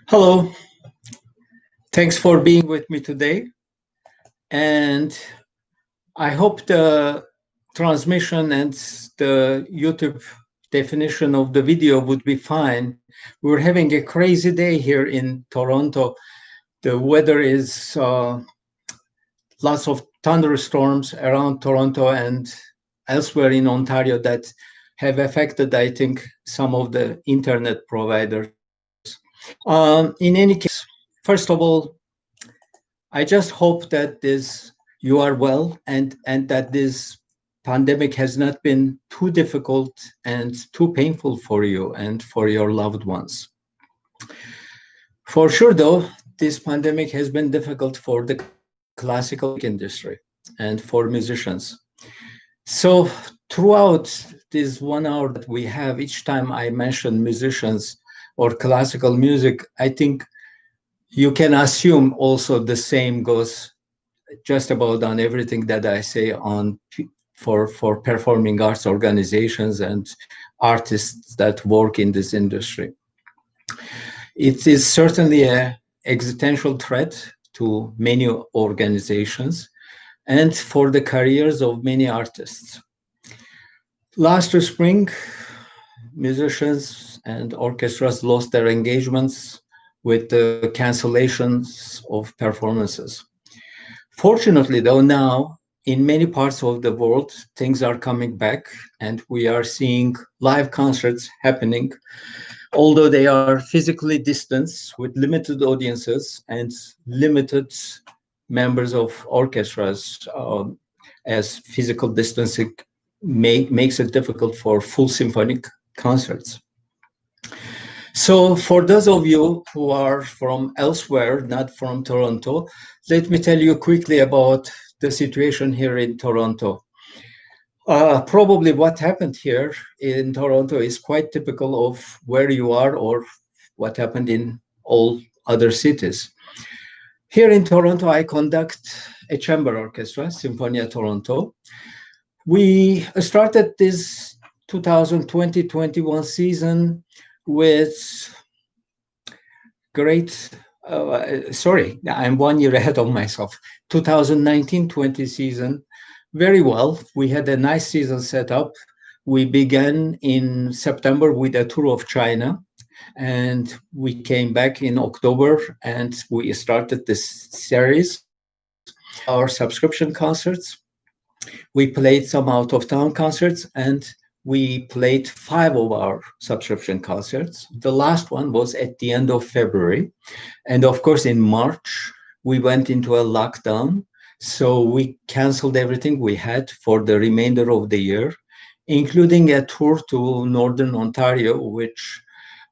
Hello, thanks for being with me today. And I hope the transmission and the YouTube definition of the video would be fine. We're having a crazy day here in Toronto. The weather is lots of thunderstorms around Toronto and elsewhere in Ontario that have affected, I think, some of the internet providers. In any case, first of all, I just hope that this you are well and that this pandemic has not been too difficult and too painful for you and for your loved ones. For sure, though, this pandemic has been difficult for the classical music industry and for musicians. So throughout this 1 hour that we have, each time I mention musicians or classical music, I think you can assume also the same goes just about on everything that I say on for performing arts organizations and artists that work in this industry. It is certainly an existential threat to many organizations and for the careers of many artists. Last spring, musicians and orchestras lost their engagements with the cancellations of performances. Fortunately, though, now in many parts of the world, things are coming back and we are seeing live concerts happening, although they are physically distanced with limited audiences and limited members of orchestras, as physical distancing makes it difficult for full symphonic concerts. So for those of you who are from elsewhere, not from Toronto, let me tell you quickly about the situation here in Toronto. Probably what happened here in Toronto is quite typical of where you are or what happened in all other cities. Here in Toronto, I conduct a chamber orchestra, Sinfonia Toronto. We started this 2020-21 season with great, sorry, I'm 1 year ahead of myself. 2019-20 season, very well. We had a nice season set up. We began in September with a tour of China, and we came back in October and we started this series, our subscription concerts. We played some out of town concerts and we played 5 of our subscription concerts. The last one was at the end of February. And of course, in March, we went into a lockdown. So we canceled everything we had for the remainder of the year, including a tour to Northern Ontario, which,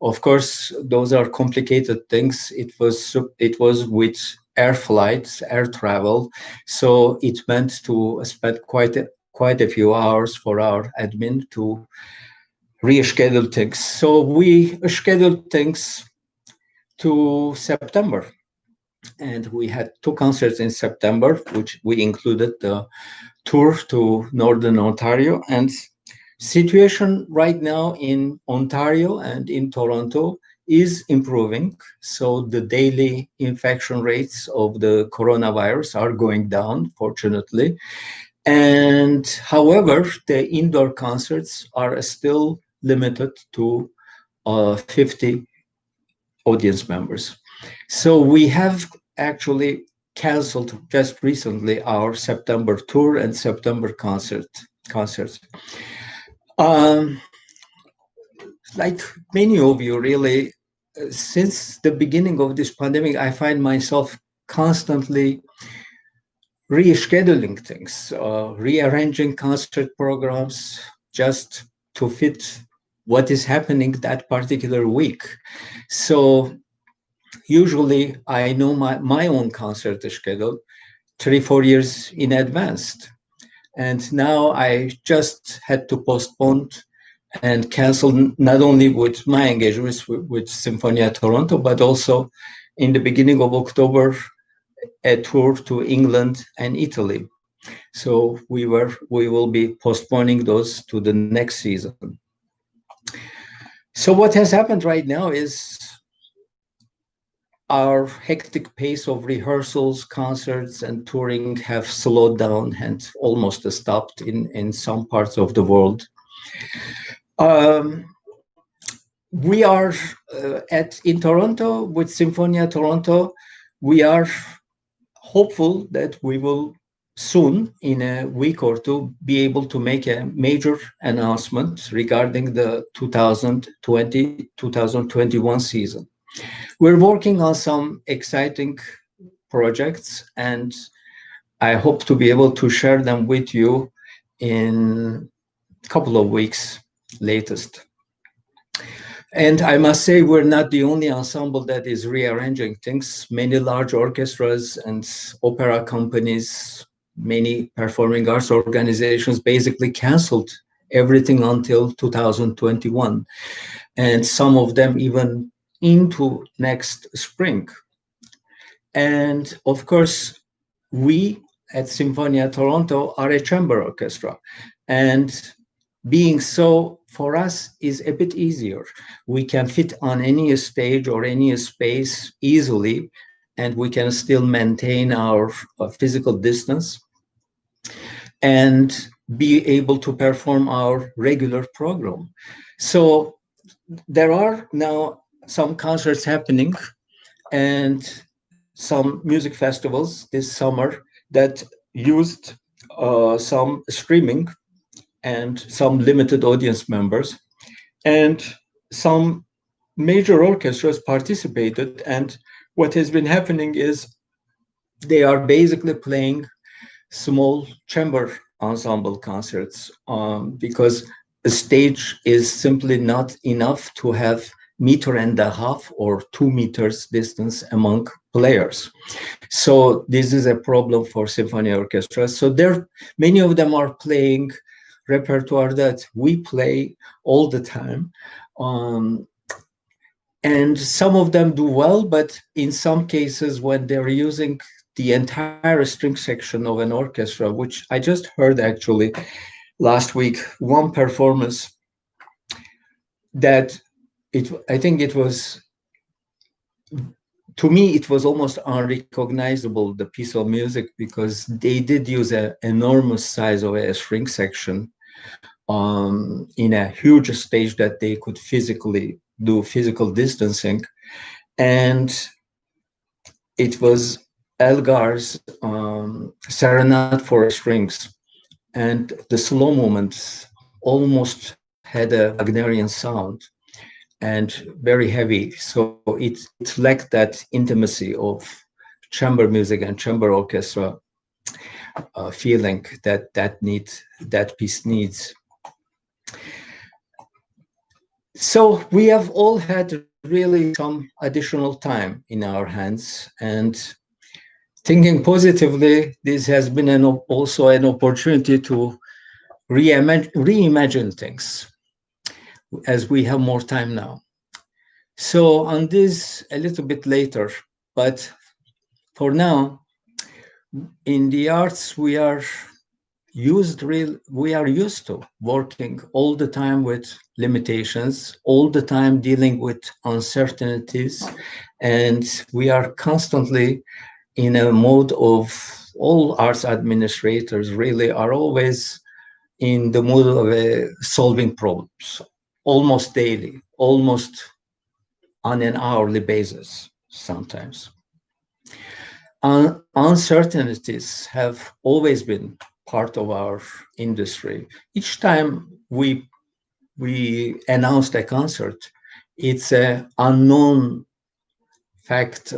of course, those are complicated things. It was with air flights, air travel. So it meant to spend quite a few hours for our admin to reschedule things. So we scheduled things to September. And we had 2 concerts in September, which we included the tour to Northern Ontario. And situation right now in Ontario and in Toronto is improving. So the daily infection rates of the coronavirus are going down, fortunately. And however, the indoor concerts are still limited to 50 audience members. So we have actually canceled just recently our September tour and September concerts. Like many of you, really, since the beginning of this pandemic, I find myself constantly rescheduling things, rearranging concert programs just to fit what is happening that particular week. So usually I know my own concert schedule 3-4 years in advance. And now I just had to postpone and cancel not only with my engagements with Sinfonia Toronto, but also in the beginning of October, a tour to England and Italy. So we will be postponing those to the next season. So what has happened right now is our hectic pace of rehearsals, concerts, and touring have slowed down and almost stopped in some parts of the world. Um, we are in Toronto with Sinfonia Toronto. We are hopeful that we will soon, in a week or two, be able to make a major announcement regarding the 2020-2021 season. We're working on some exciting projects, and I hope to be able to share them with you in a couple of weeks latest. And I must say, we're not the only ensemble that is rearranging things. Many large orchestras and opera companies, many performing arts organizations basically canceled everything until 2021, and some of them even into next spring. And of course, we at Sinfonia Toronto are a chamber orchestra. And being so, for us, is a bit easier. We can fit on any stage or any space easily, and we can still maintain our physical distance and be able to perform our regular program. So there are now some concerts happening and some music festivals this summer that used some streaming and some limited audience members. And some major orchestras participated. And what has been happening is they are basically playing small chamber ensemble concerts because the stage is simply not enough to have meter and a half or 2 meters distance among players. So this is a problem for symphony orchestras. So there, many of them are playing repertoire that we play all the time. Um, and some of them do well, but in some cases, when they're using the entire string section of an orchestra, which I just heard actually last week, one performance that I think it was, to me, it was almost unrecognizable, the piece of music, because they did use an enormous size of a string section in a huge stage that they could physically do physical distancing. And it was Elgar's Serenade for Strings. And the slow movements almost had a Wagnerian sound and very heavy. So it lacked that intimacy of chamber music and chamber orchestra feeling that piece needs. So we have all had really some additional time in our hands, and thinking positively, this has been also an opportunity to reimagine things as we have more time now. So on this a little bit later, but for now, in the arts, we are used to working all the time with limitations, all the time dealing with uncertainties, and we are constantly in a mode of, all arts administrators really are always in the mood of solving problems almost daily, almost on an hourly basis sometimes. Uncertainties have always been part of our industry. Each time we announced a concert, it's an unknown fact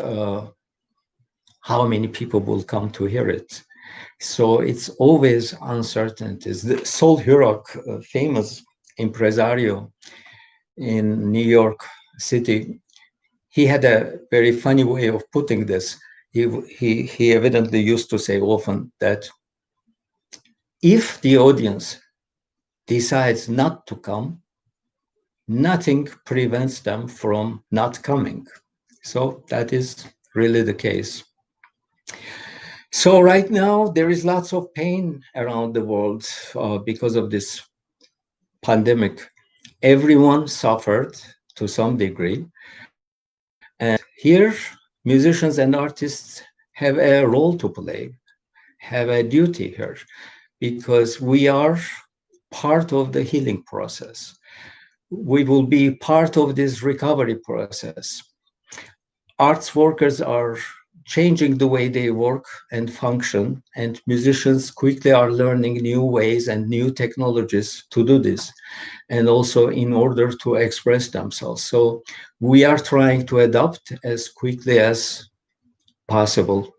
how many people will come to hear it. So it's always uncertainties. The Sol Hurok, famous impresario in New York City, he had a very funny way of putting this. He evidently used to say often that if the audience decides not to come, nothing prevents them from not coming. So that is really the case. So right now, there is lots of pain around the world because of this pandemic. Everyone suffered to some degree. And here musicians and artists have a role to play, have a duty here, because we are part of the healing process. We will be part of this recovery process. Arts workers are changing the way they work and function, and musicians quickly are learning new ways and new technologies to do this, and also in order to express themselves. So we are trying to adapt as quickly as possible.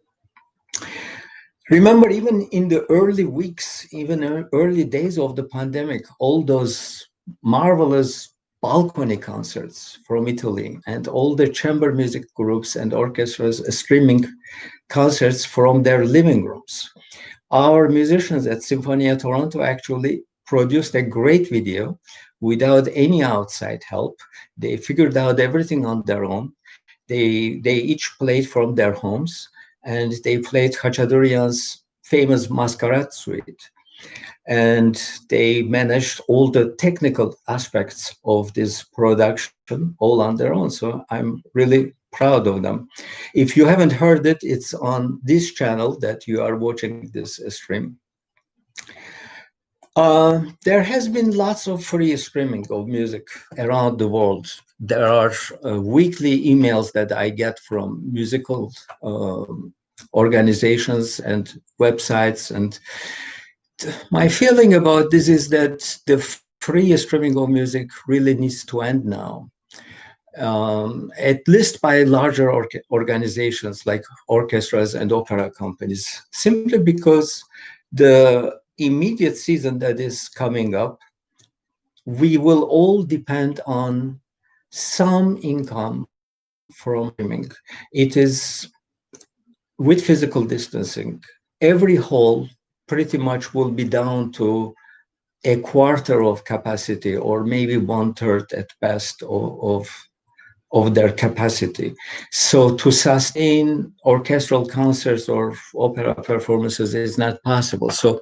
Remember, even in the early weeks, even early days of the pandemic, all those marvelous balcony concerts from Italy and all the chamber music groups and orchestras streaming concerts from their living rooms. Our musicians at Sinfonia Toronto actually produced a great video without any outside help. They figured out everything on their own. They each played from their homes, and they played Khachaturian's famous Masquerade Suite. And they managed all the technical aspects of this production all on their own. So I'm really proud of them. If you haven't heard it, it's on this channel that you are watching this stream. There has been lots of free streaming of music around the world. There are weekly emails that I get from musical organizations and websites. And my feeling about this is that the free streaming of music really needs to end now. At least by larger organizations like orchestras and opera companies, simply because the immediate season that is coming up, we will all depend on some income from streaming. It is with physical distancing, every hall pretty much will be down to a quarter of capacity or maybe one third at best of their capacity. So to sustain orchestral concerts or opera performances is not possible. So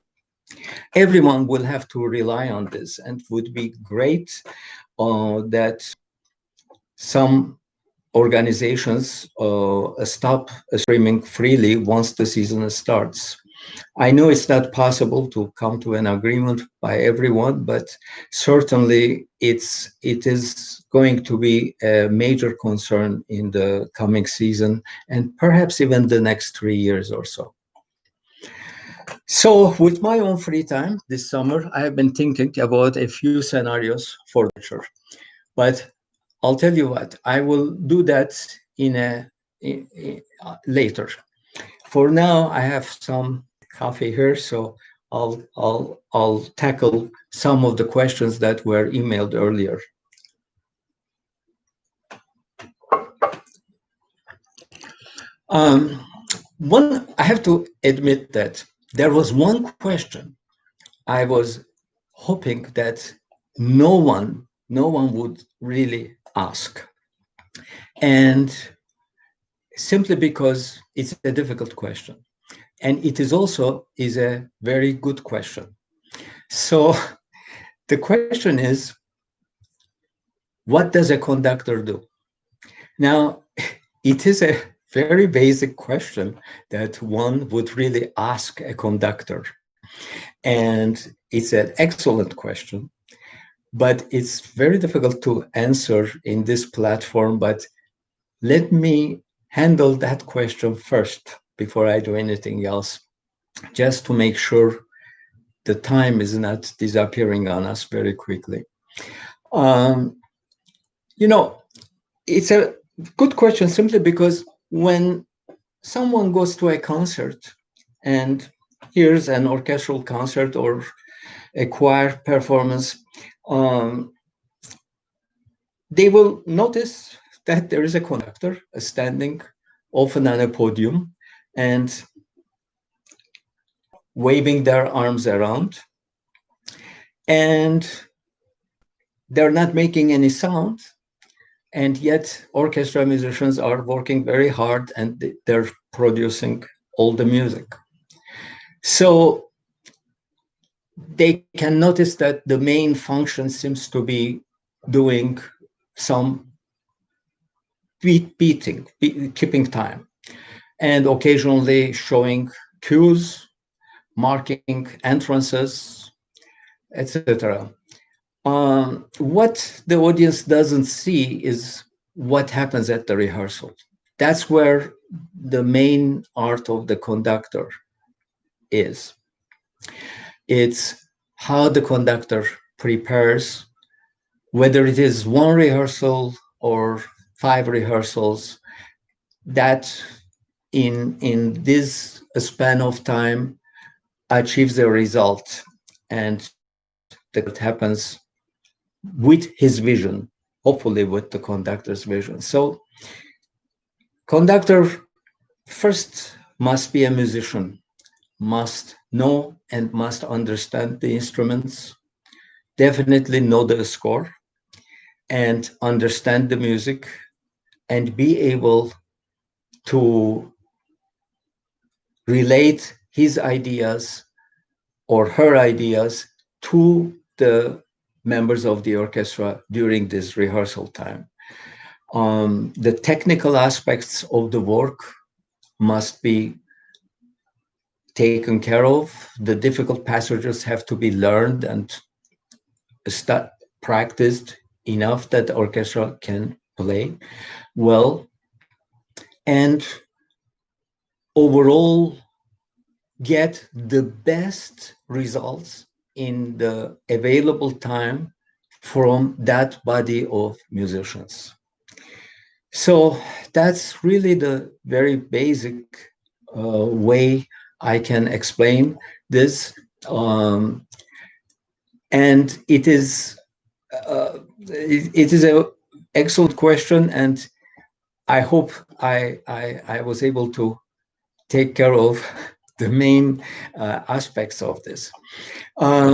everyone will have to rely on this, and would be great that some organizations stop streaming freely once the season starts. I know it's not possible to come to an agreement by everyone, but certainly it is going to be a major concern in the coming season, and perhaps even the next 3 years or so. So with my own free time this summer, I have been thinking about a few scenarios for the future. But I'll tell you what, I will do that later. For now, I have some coffee here, so I'll tackle some of the questions that were emailed earlier. I have to admit that there was one question I was hoping that no one would really ask, and simply because it's a difficult question. And it is also a very good question. So the question is, what does a conductor do? Now, it is a very basic question that one would really ask a conductor. And it's an excellent question, but it's very difficult to answer in this platform. But let me handle that question first before I do anything else, just to make sure the time is not disappearing on us very quickly. It's a good question simply because when someone goes to a concert and hears an orchestral concert or a choir performance, they will notice that there is a conductor standing often on a podium and waving their arms around, and they're not making any sound, and yet orchestra musicians are working very hard and they're producing all the music. So they can notice that the main function seems to be doing some, keeping time, and occasionally showing cues, marking entrances, etc. What the audience doesn't see is what happens at the rehearsal. That's where the main art of the conductor is. It's how the conductor prepares, whether it is one rehearsal or 5 rehearsals, that in this span of time achieves the result, and the concert happens with his vision, hopefully with the conductor's vision. So conductor first must be a musician, must know and must understand the instruments, definitely know the score and understand the music, and be able to relate his ideas or her ideas to the members of the orchestra during this rehearsal time. The technical aspects of the work must be taken care of. The difficult passages have to be learned and practiced enough that the orchestra can play well. And overall, get the best results in the available time from that body of musicians. So that's really the very basic way I can explain this. And it is an excellent question, and I hope I was able to take care of the main aspects of this. As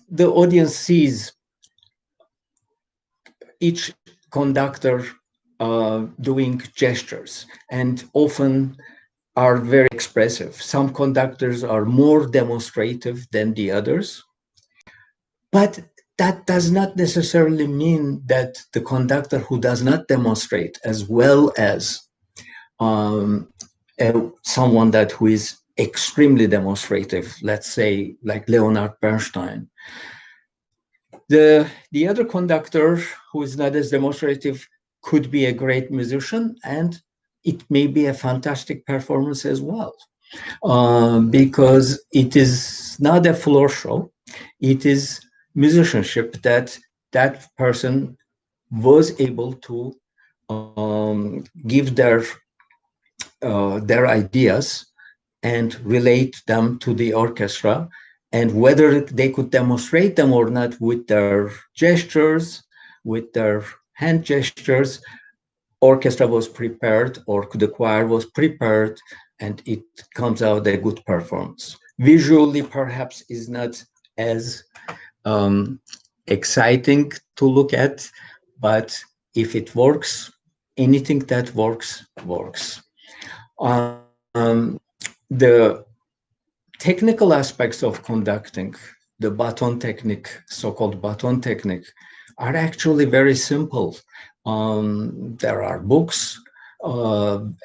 the audience sees each conductor doing gestures, and often are very expressive. Some conductors are more demonstrative than the others, but that does not necessarily mean that the conductor who does not demonstrate as well as someone who is extremely demonstrative, let's say like Leonard Bernstein. The other conductor who is not as demonstrative could be a great musician, and it may be a fantastic performance as well, because it is not a floor show. It is musicianship that person was able to give their ideas and relate them to the orchestra, and whether they could demonstrate them or not with their gestures, with their hand gestures, orchestra was prepared, or the choir was prepared, and it comes out a good performance. Visually, perhaps, is not as exciting to look at, but if it works, anything that works, works. The technical aspects of conducting, the Baton technique, so-called Baton technique, are actually very simple. There are books,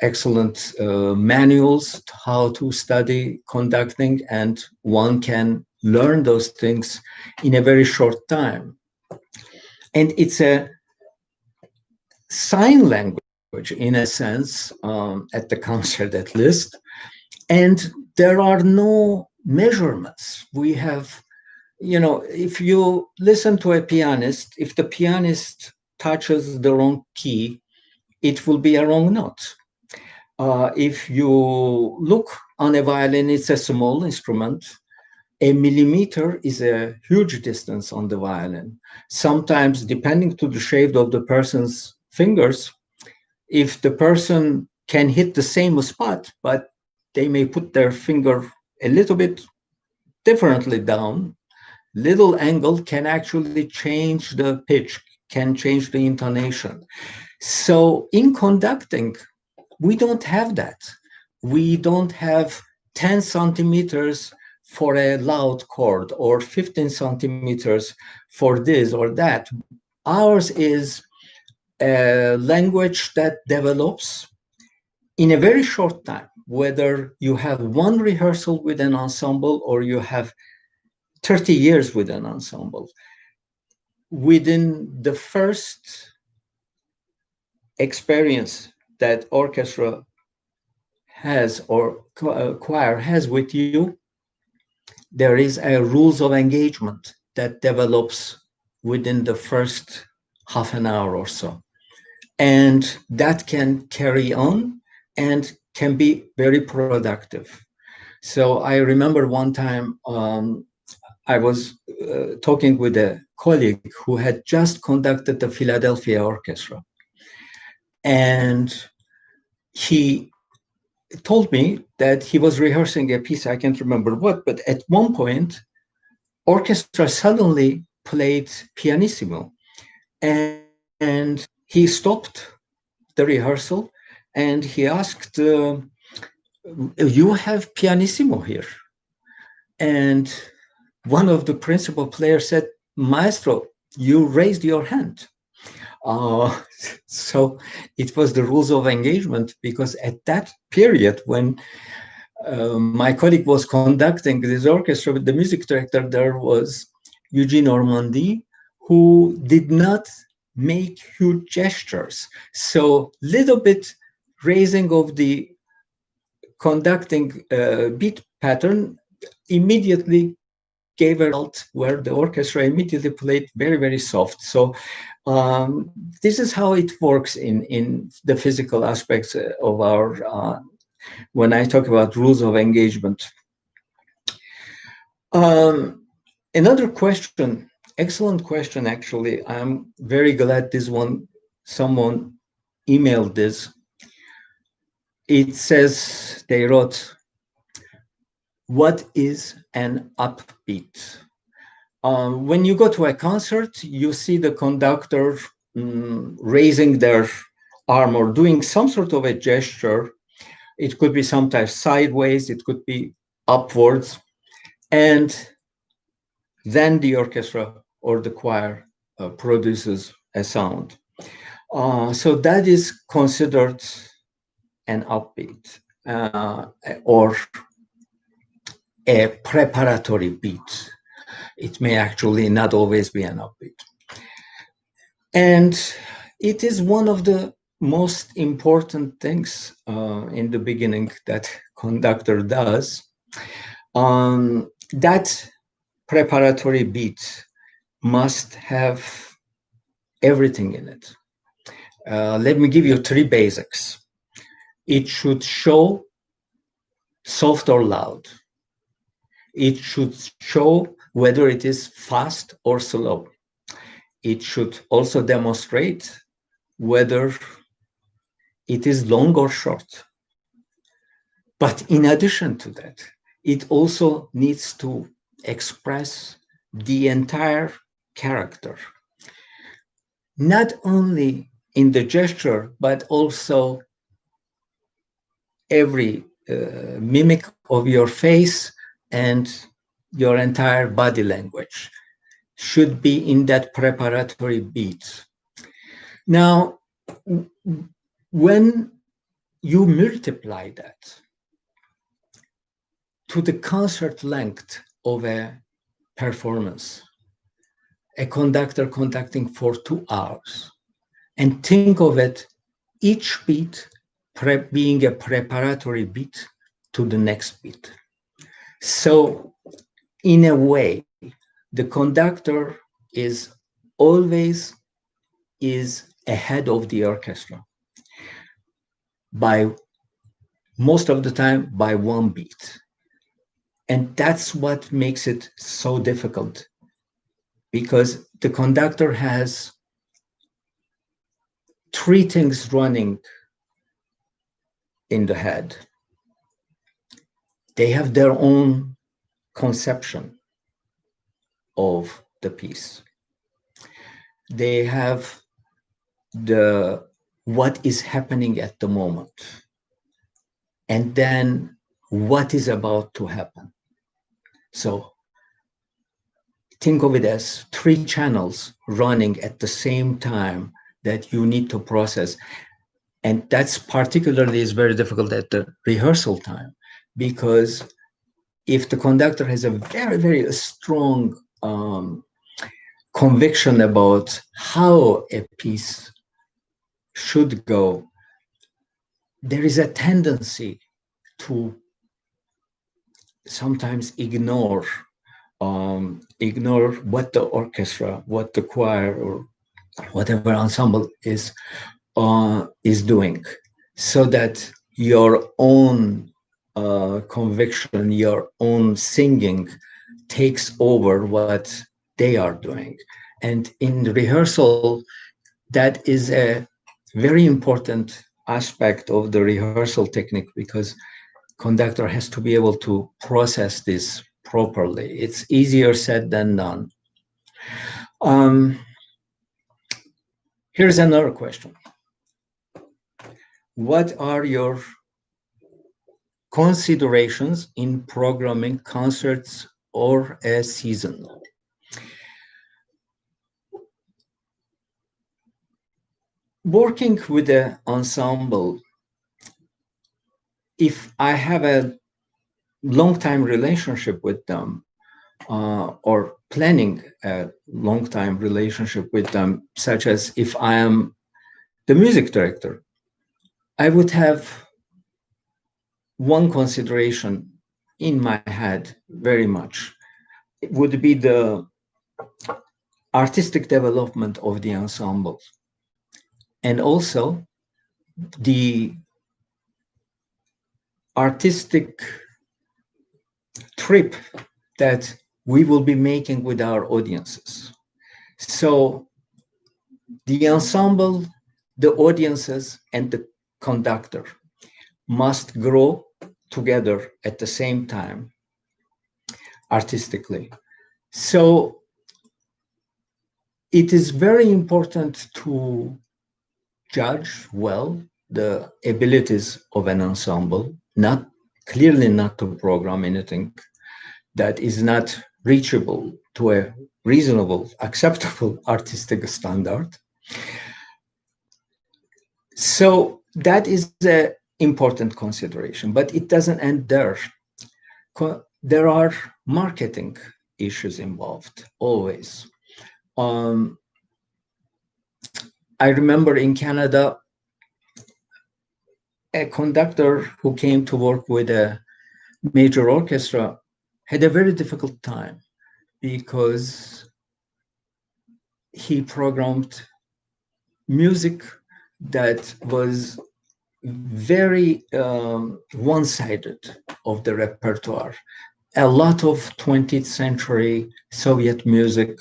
excellent manuals how to study conducting, and one can learn those things in a very short time. And it's a sign language, in a sense, at the concert at least. And there are no measurements. We have, if you listen to a pianist, if the pianist touches the wrong key, it will be a wrong note. If you look on a violin, it's a small instrument. A millimeter is a huge distance on the violin. Sometimes, depending to the shape of the person's fingers, if the person can hit the same spot, but they may put their finger a little bit differently down, little angle can actually change the pitch, can change the intonation. So in conducting, we don't have that. We don't have 10 centimeters for a loud chord or 15 centimeters for this or that. Ours is a language that develops in a very short time, whether you have one rehearsal with an ensemble or you have 30 years with an ensemble. Within the first experience that orchestra has or choir has with you, there is a rules of engagement that develops within the first half an hour or so. And that can carry on and can be very productive. So I remember one time I was talking with a colleague who had just conducted the Philadelphia Orchestra. And he told me that he was rehearsing a piece, I can't remember what, but at one point, orchestra suddenly played pianissimo. And he stopped the rehearsal and he asked, you have pianissimo here? And one of the principal players said, Maestro, you raised your hand. So it was the rules of engagement, because at that period when my colleague was conducting this orchestra with the music director, there was Eugene Ormandy, who did not make huge gestures. So little bit raising of the conducting beat pattern immediately gave a result where the orchestra immediately played very, very soft. So this is how it works in the physical aspects of our, when I talk about rules of engagement. Another question, excellent question, actually. I'm very glad this one, someone emailed this. It says, they wrote, what is an upbeat? When you go to a concert, you see the conductor raising their arm or doing some sort of a gesture. It could be sometimes sideways, it could be upwards. And then the orchestra or the choir produces a sound. So that is considered an upbeat or a preparatory beat. It may actually not always be an upbeat. And it is one of the most important things in the beginning that conductor does. That preparatory beat must have everything in it. Let me give you three basics. It should show soft or loud. It should show whether it is fast or slow. It should also demonstrate whether it is long or short. But in addition to that, it also needs to express the entire character, not only in the gesture, but also every mimic of your face and your entire body language should be in that preparatory beat. Now, when you multiply that to the concert length of a performance, a conductor conducting for 2 hours, and think of it, each beat being a preparatory beat to the next beat. So in a way, the conductor is always ahead of the orchestra by most of the time by one beat. And that's what makes it so difficult, because the conductor has three things running in the head. They have their own conception of the piece. They have what is happening at the moment, and then what is about to happen. So think of it as three channels running at the same time that you need to process. And that's particularly is very difficult at the rehearsal time, because if the conductor has a very, very strong conviction about how a piece should go, there is a tendency to sometimes ignore what the orchestra, what the choir, or whatever ensemble is doing, so that your own conviction, your own singing takes over what they are doing. And in rehearsal, that is a very important aspect of the rehearsal technique, because conductor has to be able to process this properly. It's easier said than done. Here's another question. What are your considerations in programming concerts or a season? Working with an ensemble, if I have a long-time relationship with them, or planning a long-time relationship with them, such as if I am the music director, I would have one consideration in my head very much. It would be the artistic development of the ensemble, and also the artistic trip that we will be making with our audiences. So the ensemble, the audiences, and the conductor must grow together at the same time artistically. So it is very important to judge well the abilities of an ensemble, clearly not to program anything that is not reachable to a reasonable, acceptable artistic standard. So that is an important consideration, but it doesn't end there. There are marketing issues involved, always. I remember in Canada, a conductor who came to work with a major orchestra had a very difficult time, because he programmed music that was very one-sided of the repertoire. A lot of 20th century Soviet music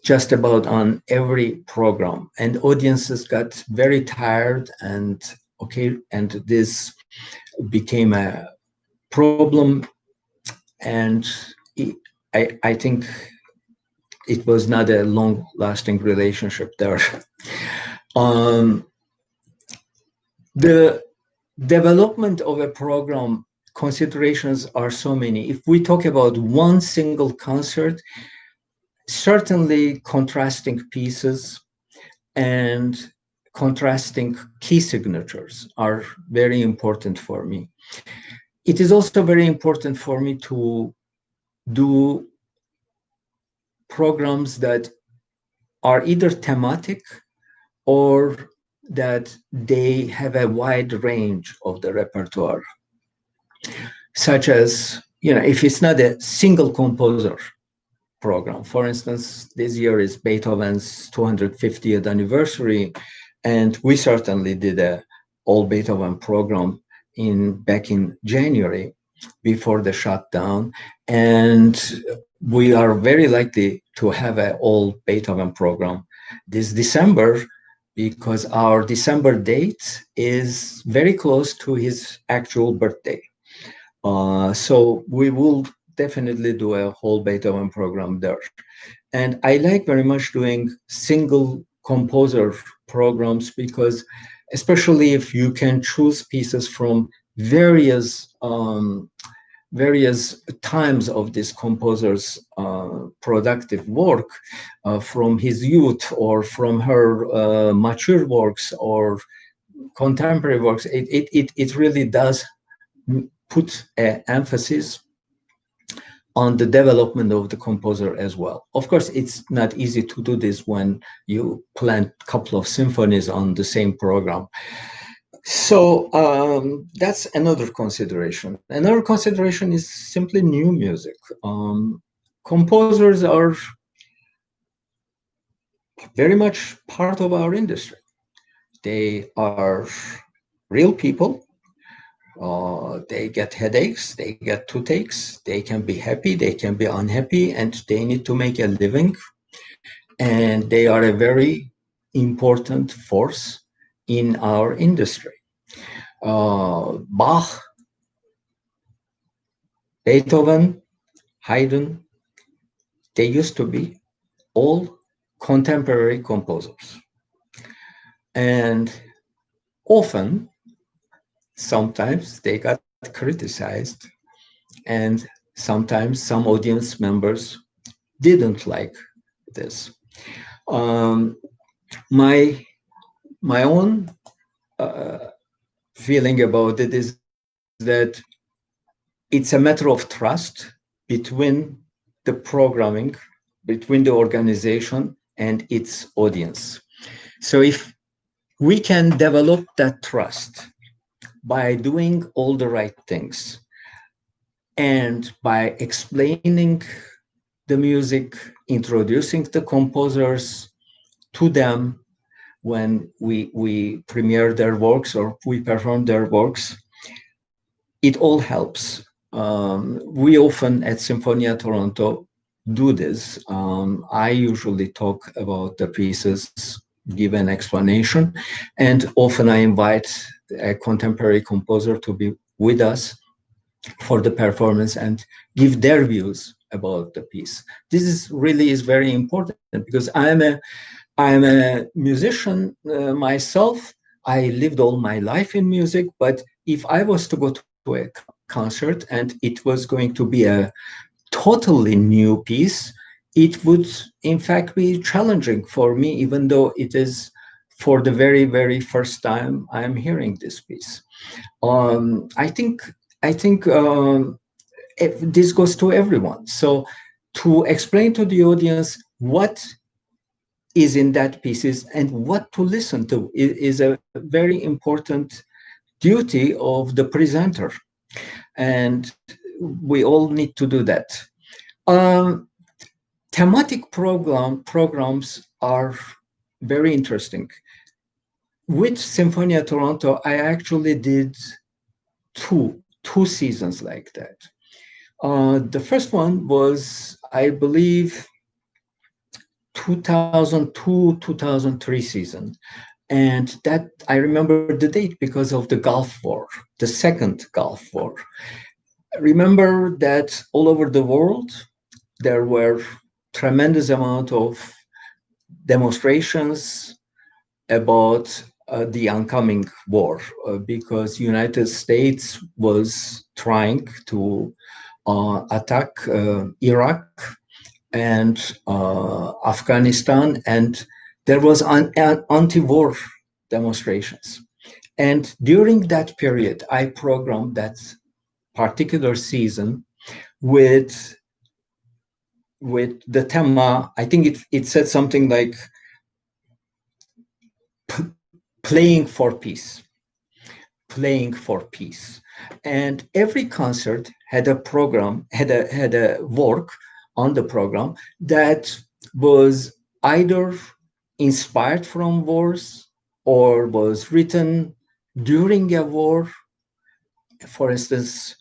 just about on every program, and audiences got very tired, and this became a problem, and I think it was not a long-lasting relationship there. The development of a program considerations are so many. If we talk about one single concert, certainly contrasting pieces and contrasting key signatures are very important for me. It is also very important for me to do programs that are either thematic or that they have a wide range of the repertoire, such as, if it's not a single composer program. For instance, this year is Beethoven's 250th anniversary, and we certainly did a all Beethoven program back in January before the shutdown, and we are very likely to have an all Beethoven program this December, because our December date is very close to his actual birthday. So we will definitely do a whole Beethoven program there. And I like very much doing single composer programs, because especially if you can choose pieces from various various times of this composer's productive work from his youth or from her mature works or contemporary works, it really does put an emphasis on the development of the composer as well. Of course, it's not easy to do this when you plan a couple of symphonies on the same program. So that's another consideration. Another consideration is simply new music. Composers are very much part of our industry. They are real people. They get headaches, they get toothaches, they can be happy, they can be unhappy, and they need to make a living. And they are a very important force in our industry. Bach, Beethoven, Haydn, they used to be all contemporary composers. And often, sometimes they got criticized, and sometimes some audience members didn't like this. My own feeling about it is that it's a matter of trust between the programming, between the organization and its audience. So if we can develop that trust by doing all the right things and by explaining the music, introducing the composers to them when we premiere their works or we perform their works, it all helps. We often at Sinfonia Toronto do this. I usually talk about the pieces, give an explanation, and often I invite a contemporary composer to be with us for the performance and give their views about the piece. This is really is very important because I'm a musician myself. I lived all my life in music, but if I was to go to a concert and it was going to be a totally new piece, it would in fact be challenging for me, even though it is for the very, very first time I'm hearing this piece. I think this goes to everyone. So to explain to the audience what is in that pieces and what to listen to is a very important duty of the presenter. And we all need to do that. Thematic programs are very interesting. With Sinfonia Toronto, I actually did two seasons like that. The first one was, I believe, 2002, 2003 season. And that I remember the date because of the Gulf War, the second Gulf War. Remember that all over the world, there were tremendous amount of demonstrations about the oncoming war because United States was trying to attack Iraq and Afghanistan, and there was anti-war demonstrations. And during that period, I programmed that particular season with the thema. I think it said something like playing for peace. Playing for peace. And every concert had a program, had a work on the program that was either inspired from wars or was written during a war. For instance,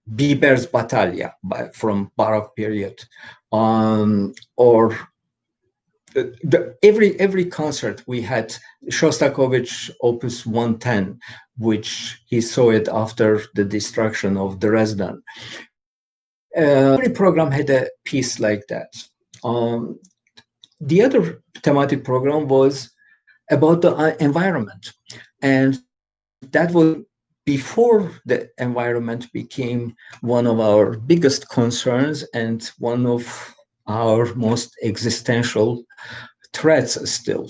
Bieber's Battaglia from Baroque period, or every concert we had Shostakovich Opus 110, which he saw it after the destruction of Dresden. Every program had a piece like that. The other thematic program was about the environment, and that was before the environment became one of our biggest concerns and one of our most existential threats still.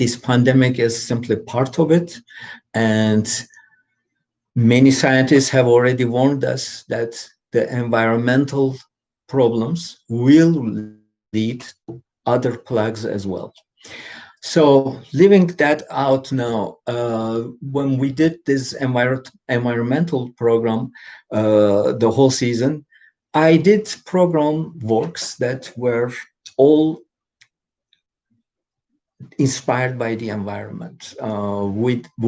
This pandemic is simply part of it. And many scientists have already warned us that the environmental problems will lead to other plagues as well. So, leaving that out now, when we did this environmental program the whole season, I did program works that were all inspired by the environment.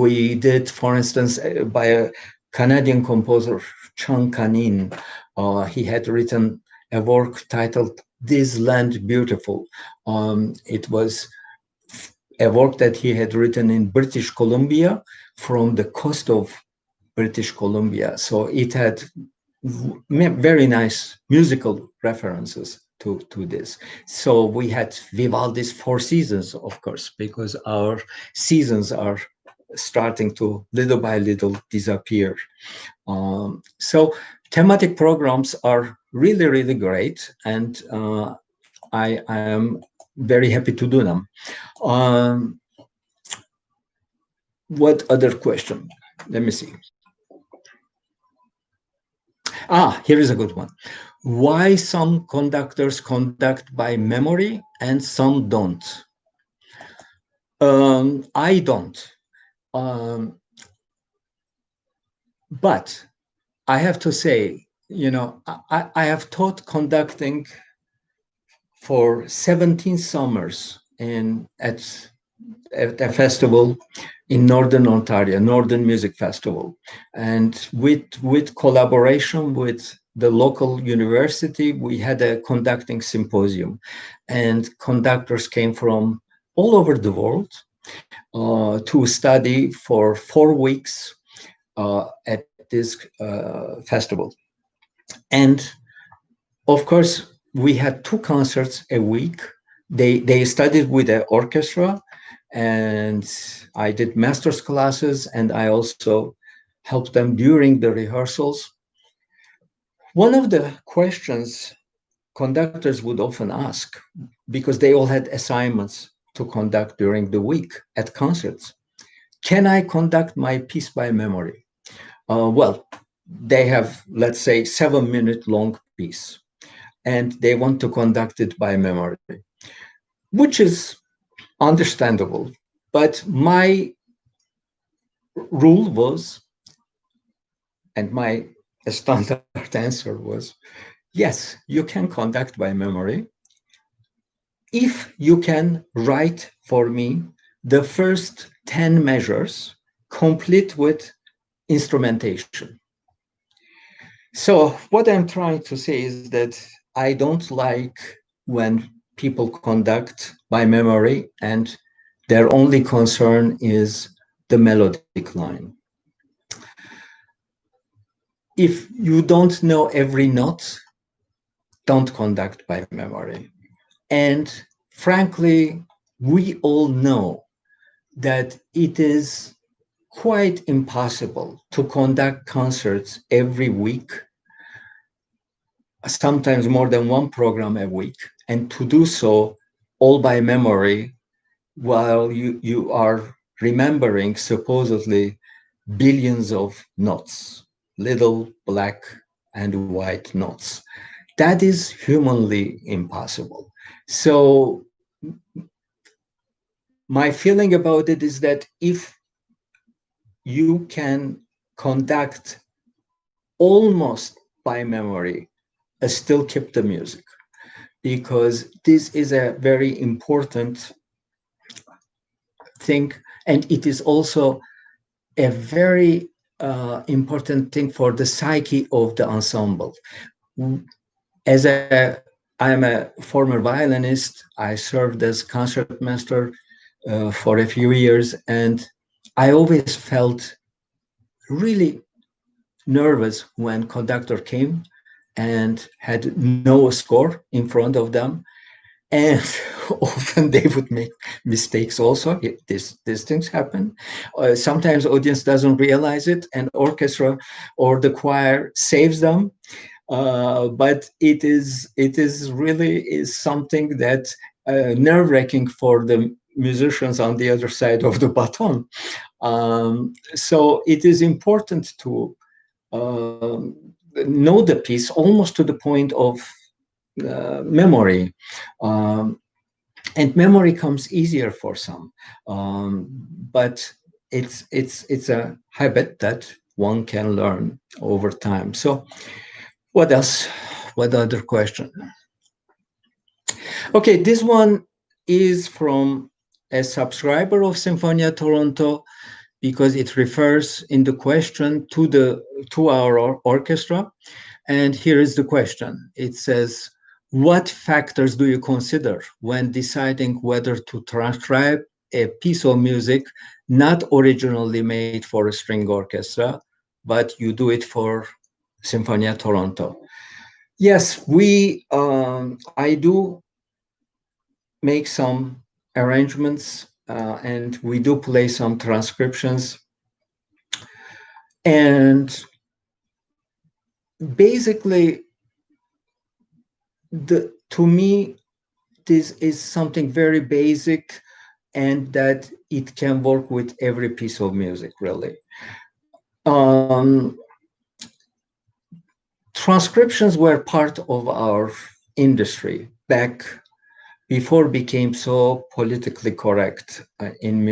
We did, for instance, by a Canadian composer, Chang Kanin. He had written a work titled "This Land Beautiful." It was a work that he had written in British Columbia from the coast of British Columbia. So it had very nice musical references to this. So we had Vivaldi's Four Seasons, of course, because our seasons are starting to little by little disappear. So thematic programs are really, really great, and I am very happy to do them. Um, what other question? Let me see. Here is a good one. Why some conductors conduct by memory and some don't? I don't. Um, but I have to say, I have taught conducting for 17 summers at a festival in Northern Ontario, Northern Music Festival. And with collaboration with the local university, we had a conducting symposium. And conductors came from all over the world to study for 4 weeks at this festival. And of course, we had 2 concerts a week. They studied with the orchestra, and I did master's classes, and I also helped them during the rehearsals. One of the questions conductors would often ask, because they all had assignments to conduct during the week at concerts, can I conduct my piece by memory? Well, they have, let's say, 7-minute long piece, and they want to conduct it by memory, which is understandable. But my rule was, and my standard answer was, yes, you can conduct by memory if you can write for me the first 10 measures complete with instrumentation. So what I'm trying to say is that I don't like when people conduct by memory and their only concern is the melodic line. If you don't know every note, don't conduct by memory. And frankly, we all know that it is quite impossible to conduct concerts every week, sometimes more than one program a week, and to do so all by memory while you are remembering supposedly billions of notes, little black and white notes. That is humanly impossible. So my feeling about it is that if you can conduct almost by memory, still keep the music, because this is a very important thing, and it is also a very important thing for the psyche of the ensemble. I am a former violinist. I served as concertmaster for a few years, and I always felt really nervous when conductor came and had no score in front of them. And often they would make mistakes also. These things happen. Sometimes audience doesn't realize it, and orchestra or the choir saves them. But it is really is something that nerve-wracking for the musicians on the other side of the baton. So it is important to know the piece almost to the point of memory. Um, and memory comes easier for some, but it's a habit that one can learn over time. So what else? What other question? Okay, this one is from a subscriber of Sinfonia Toronto, because it refers in the question to our orchestra. And here is the question. It says, what factors do you consider when deciding whether to transcribe a piece of music not originally made for a string orchestra, but you do it for Sinfonia Toronto? Yes, I do make some arrangements, and we do play some transcriptions. And basically, to me, this is something very basic, and that it can work with every piece of music, really. Um, Transcriptions were part of our industry back before it became so politically correct in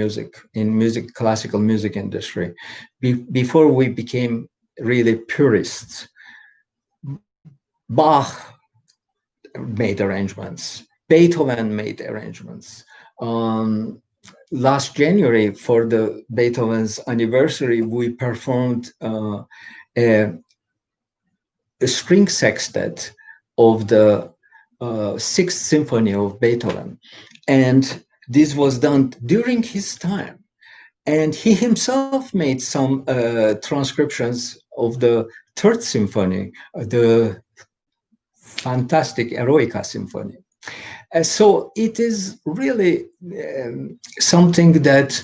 classical music industry. Before we became really purists, Bach made arrangements, Beethoven made arrangements. Um, Last January, for the Beethoven's anniversary, we performed a, a string sextet of the Sixth Symphony of Beethoven. And this was done during his time. And he himself made some transcriptions of the Third Symphony, the fantastic Eroica Symphony. So it is really something that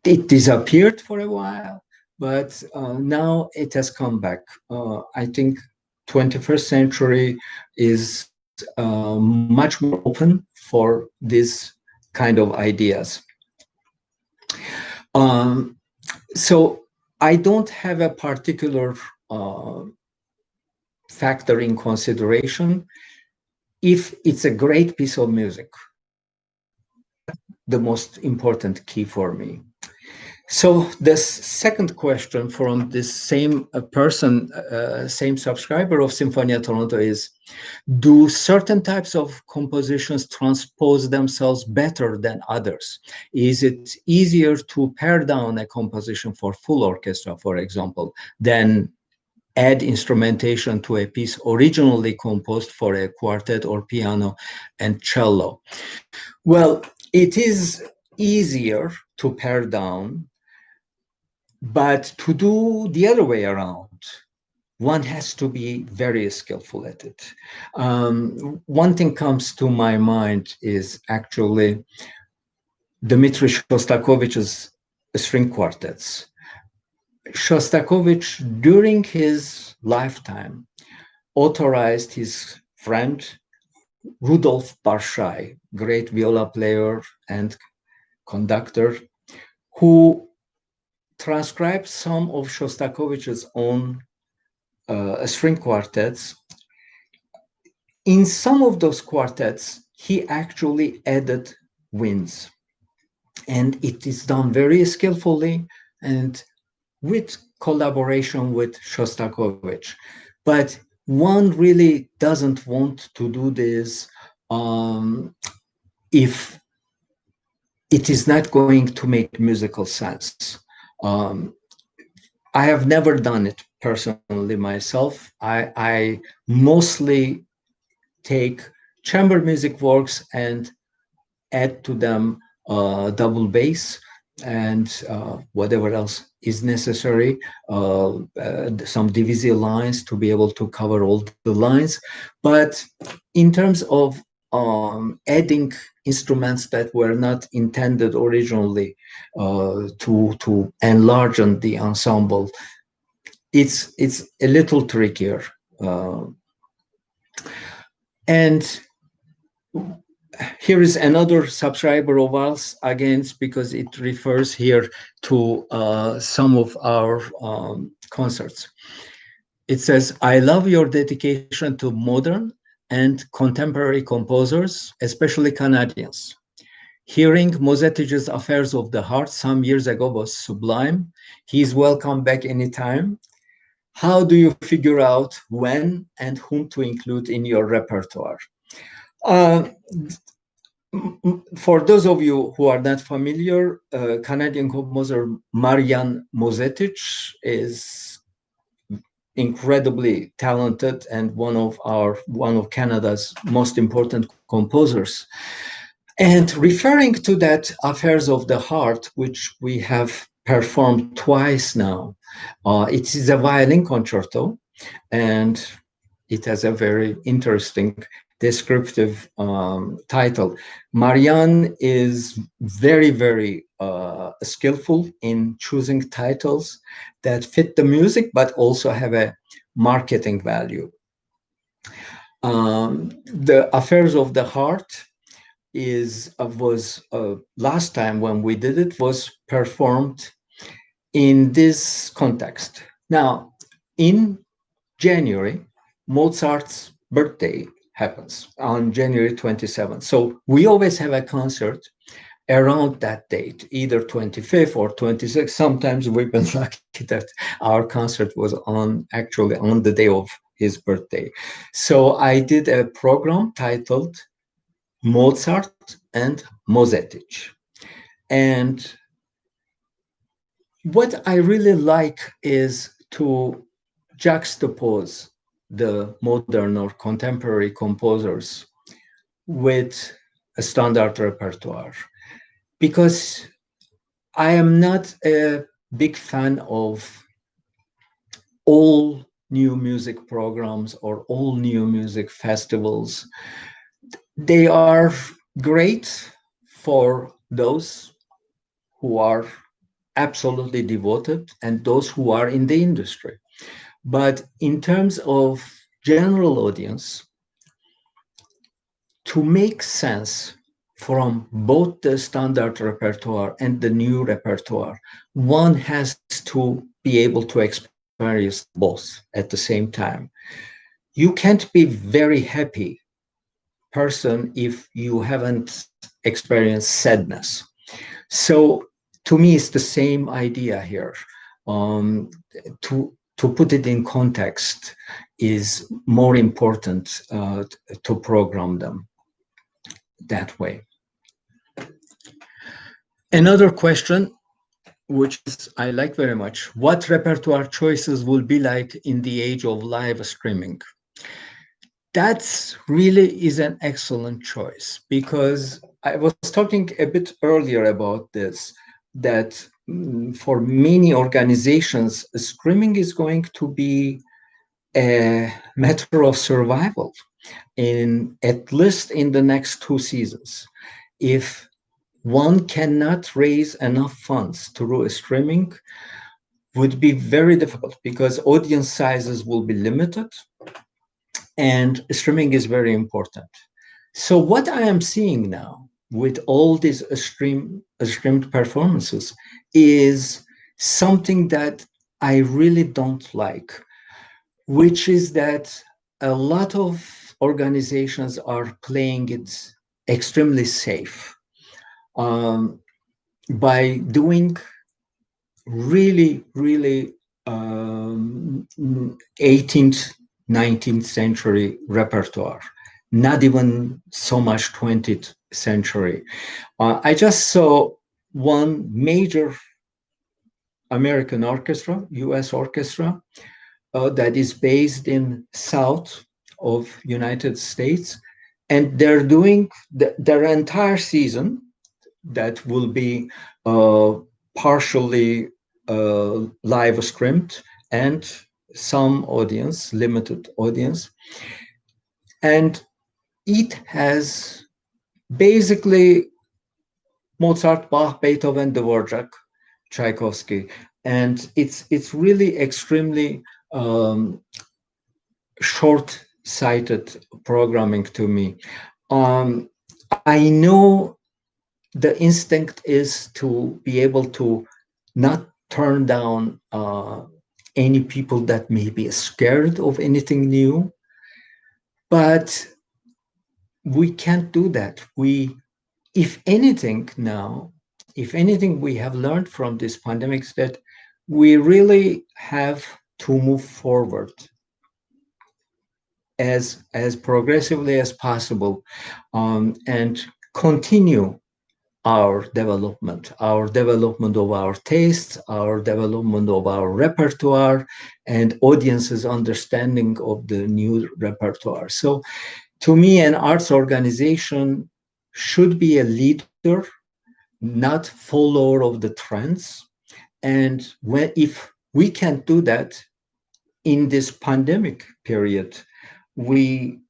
it disappeared for a while, but now it has come back. I think 21st century is much more open for these kind of ideas. So I don't have a particular factor in consideration. If it's a great piece of music, the most important key for me. So the second question from this same person, same subscriber of Sinfonia Toronto is, do certain types of compositions transpose themselves better than others? Is it easier to pare down a composition for full orchestra, for example, than add instrumentation to a piece originally composed for a quartet or piano and cello? Well, it is easier to pare down, but to do the other way around, one has to be very skillful at it. One thing comes to my mind is actually Dmitri Shostakovich's string quartets. Shostakovich, during his lifetime, authorized his friend Rudolf Barshai, great viola player and conductor, who transcribed some of Shostakovich's own string quartets. In some of those quartets, he actually added winds. And it is done very skillfully and with collaboration with Shostakovich. But one really doesn't want to do this if it is not going to make musical sense. I have never done it personally myself. I mostly take chamber music works and add to them double bass and whatever else is necessary, some division lines to be able to cover all the lines. But in terms of adding instruments that were not intended originally to enlarge the ensemble. It's a little trickier. And here is another subscriber of ours, again, because it refers here to some of our concerts. It says, I love your dedication to modern and contemporary composers, especially Canadians. Hearing Mozetich's Affairs of the Heart some years ago was sublime. He's welcome back anytime. How do you figure out when and whom to include in your repertoire? For those of you who are not familiar, Canadian composer Marian Mozetich is incredibly talented and one of Canada's most important composers. And referring to that Affairs of the Heart, which we have performed twice now, it is a violin concerto, and it has a very interesting descriptive title. Marianne is very, very skillful in choosing titles that fit the music, but also have a marketing value. The Affairs of the Heart was last time when we did it was performed in this context. Now, in January, Mozart's birthday happens on January 27th. So we always have a concert around that date, either 25th or 26th. Sometimes we've been lucky that our concert was actually on the day of his birthday. So I did a program titled Mozart and Mozetich. And what I really like is to juxtapose the modern or contemporary composers with a standard repertoire, because I am not a big fan of all new music programs or all new music festivals. They are great for those who are absolutely devoted and those who are in the industry. But in terms of general audience, to make sense from both the standard repertoire and the new repertoire, one has to be able to experience both at the same time. You can't be very happy person if you haven't experienced sadness. So to me, it's the same idea here. To put it in context is more important to program them that way. Another question, which I like very much, what repertoire choices will be like in the age of live streaming? That really is an excellent choice, because I was talking a bit earlier about this, that for many organizations, streaming is going to be a matter of survival at least in the next 2 seasons. If one cannot raise enough funds through streaming, would be very difficult because audience sizes will be limited and streaming is very important. So what I am seeing now with all these streamed performances is something that I really don't like, which is that a lot of organizations are playing it extremely safe by doing really, really 18th, 19th century repertoire, not even so much 20th century. I just saw one major American orchestra, US orchestra, that is based in south of United States, and they're doing their entire season that will be partially live streamed and some audience, limited audience. And it has basically Mozart, Bach, Beethoven, Dvorak, Tchaikovsky, and it's really extremely um, short-sighted programming to me. I know the instinct is to be able to not turn down any people that may be scared of anything new, but we can't do that. If anything now, if anything we have learned from this pandemic is that we really have to move forward as progressively as possible, and continue our development of our tastes, our development of our repertoire, and audience's understanding of the new repertoire. So to me, an arts organization should be a leader, not follower of the trends. And if we can't do that in this pandemic period, we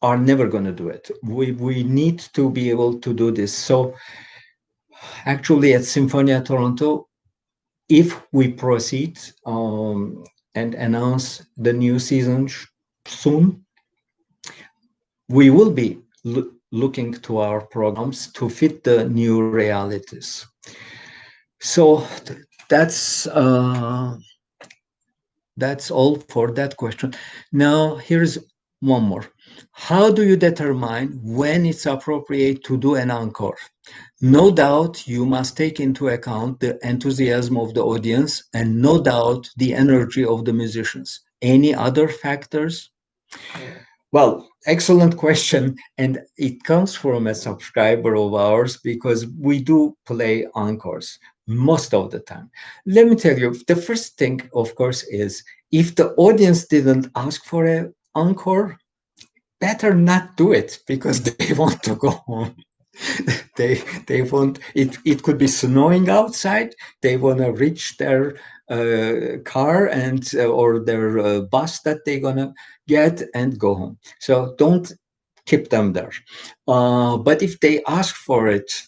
are never going to do it. We need to be able to do this. So actually at Sinfonia Toronto, if we proceed and announce the new season soon, we will be looking to our programs to fit the new realities. So that's all for that question. Now here's one more. How do you determine when it's appropriate to do an encore? No doubt you must take into account the enthusiasm of the audience and no doubt the energy of the musicians. Any other factors? Well, excellent question. And it comes from a subscriber of ours because we do play encores most of the time. Let me tell you, the first thing, of course, is if the audience didn't ask for an encore, better not do it because they want to go home. they want it could be snowing outside, they want to reach their car and or their bus that they're gonna get and go home. So don't keep them there, but if they ask for it,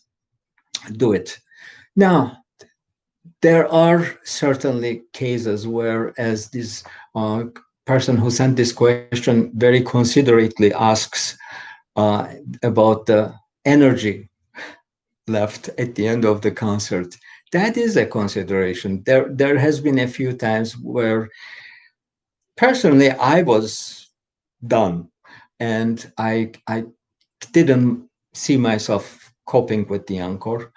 do it. Now there are certainly cases where, as this person who sent this question very considerately asks about the energy left at the end of the concert. That is a consideration. There has been a few times where personally I was done and I didn't see myself coping with the encore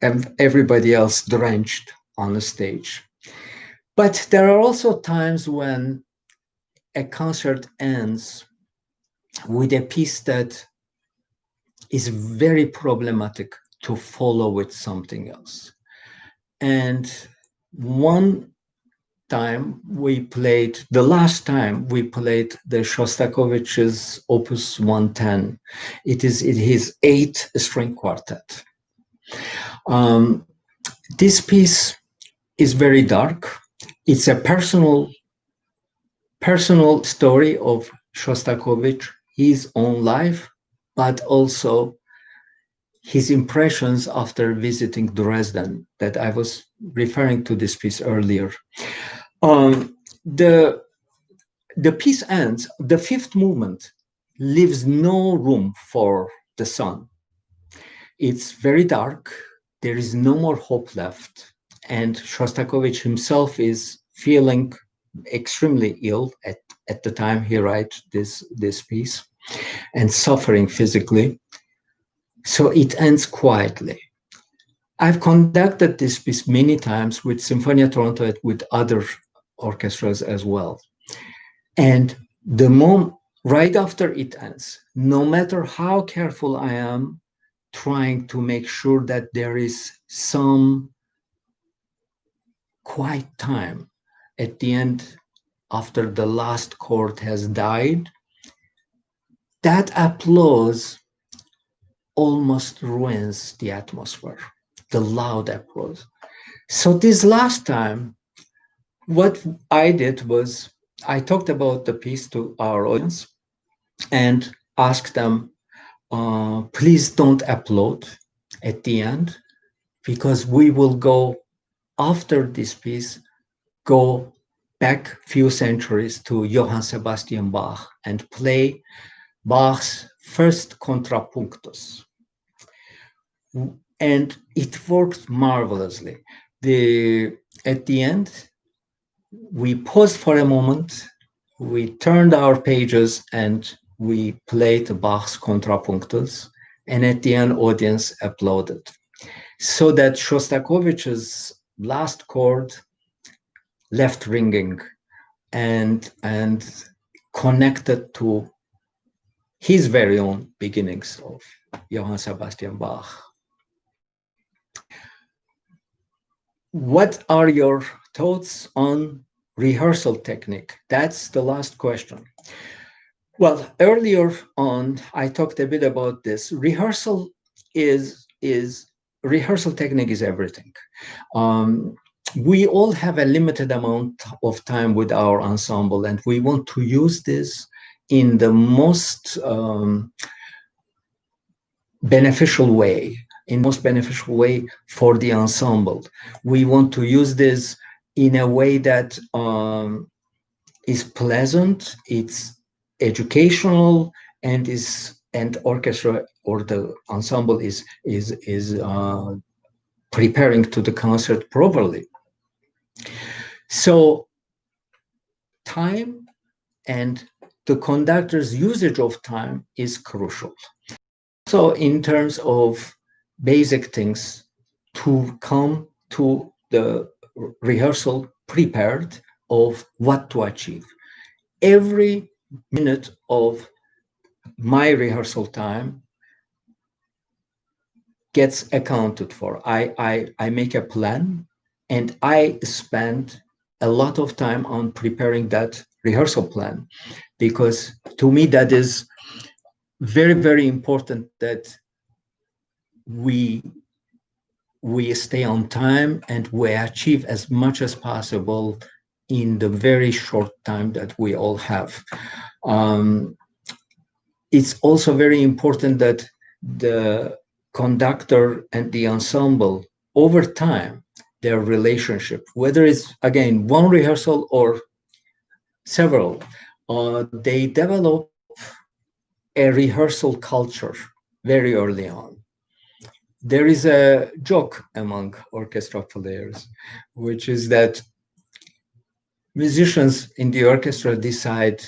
and everybody else drenched on the stage. But there are also times when a concert ends with a piece that is very problematic to follow with something else. And one time the last time we played the Shostakovich's Opus 110. It is his 8-string quartet. This piece is very dark. It's a personal story of Shostakovich, his own life, but also his impressions after visiting Dresden, that I was referring to this piece earlier. The piece ends, the fifth movement leaves no room for the sun. It's very dark, there is no more hope left, and Shostakovich himself is feeling extremely ill at the time he writes this piece and suffering physically. So it ends quietly. I've conducted this piece many times with Sinfonia Toronto, with other orchestras as well. And the moment right after it ends, no matter how careful I am trying to make sure that there is some quiet time at the end after the last chord has died, that applause almost ruins the atmosphere, the loud applause. So this last time, what I did was I talked about the piece to our audience. and ask them, please don't upload at the end, because we will go after this piece, go back few centuries to Johann Sebastian Bach and play Bach's first contrapunctus. And it worked marvelously. At the end, we paused for a moment, we turned our pages, and we played Bach's contrapunctus. And at the end, audience applauded. So that Shostakovich's last chord left ringing and connected to his very own beginnings of Johann Sebastian Bach. What are your thoughts on rehearsal technique? That's the last question. Well, earlier on, I talked a bit about this. Rehearsal technique is everything. We all have a limited amount of time with our ensemble, and we want to use this in the most beneficial way for the ensemble. We want to use this in a way that is pleasant, it's educational, and orchestra or the ensemble is preparing to the concert properly. So time and the conductor's usage of time is crucial. So in terms of basic things, to come to the rehearsal prepared of what to achieve. Every minute of my rehearsal time gets accounted for. I make a plan, and I spend a lot of time on preparing that rehearsal plan, because to me that is very, very important that we stay on time and we achieve as much as possible in the very short time that we all have. It's also very important that the conductor and the ensemble, over time, their relationship, whether it's, again, one rehearsal or several, they develop a rehearsal culture very early on. There is a joke among orchestra players, which is that musicians in the orchestra decide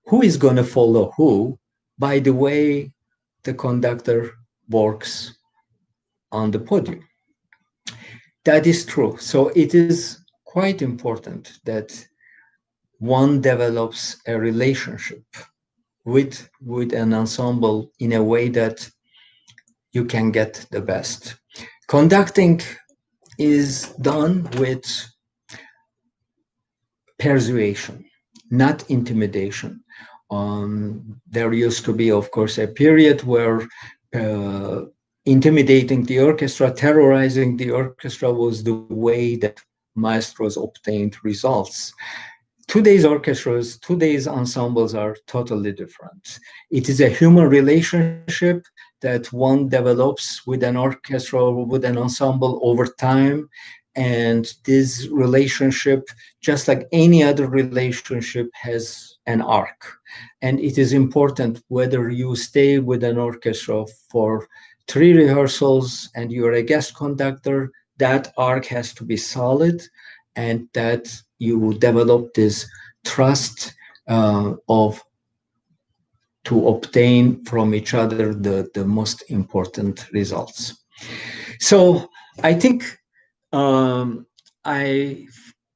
who is going to follow who by the way the conductor works on the podium. That is true. So it is quite important that one develops a relationship with an ensemble in a way that you can get the best. Conducting is done with persuasion, not intimidation. There used to be, of course, a period where intimidating the orchestra, terrorizing the orchestra was the way that maestros obtained results. Today's orchestras, today's ensembles are totally different. It is a human relationship that one develops with an orchestra or with an ensemble over time. And this relationship, just like any other relationship, has an arc. And it is important whether you stay with an orchestra for 3 rehearsals and you're a guest conductor, that arc has to be solid, and that you develop this trust to obtain from each other the most important results. So I think I've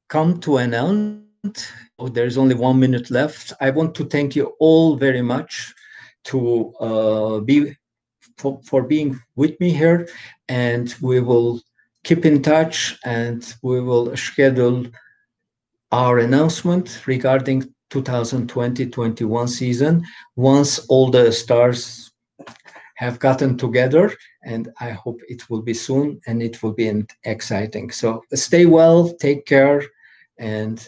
come to an end. There's only 1 minute left. I want to thank you all very much for being with me here, and we will keep in touch, and we will schedule our announcement regarding 2020-21 season once all the stars have gotten together, and I hope it will be soon and it will be exciting. So stay well, take care, and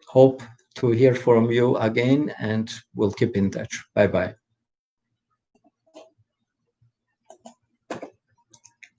hope to hear from you again, and we'll keep in touch. Bye bye.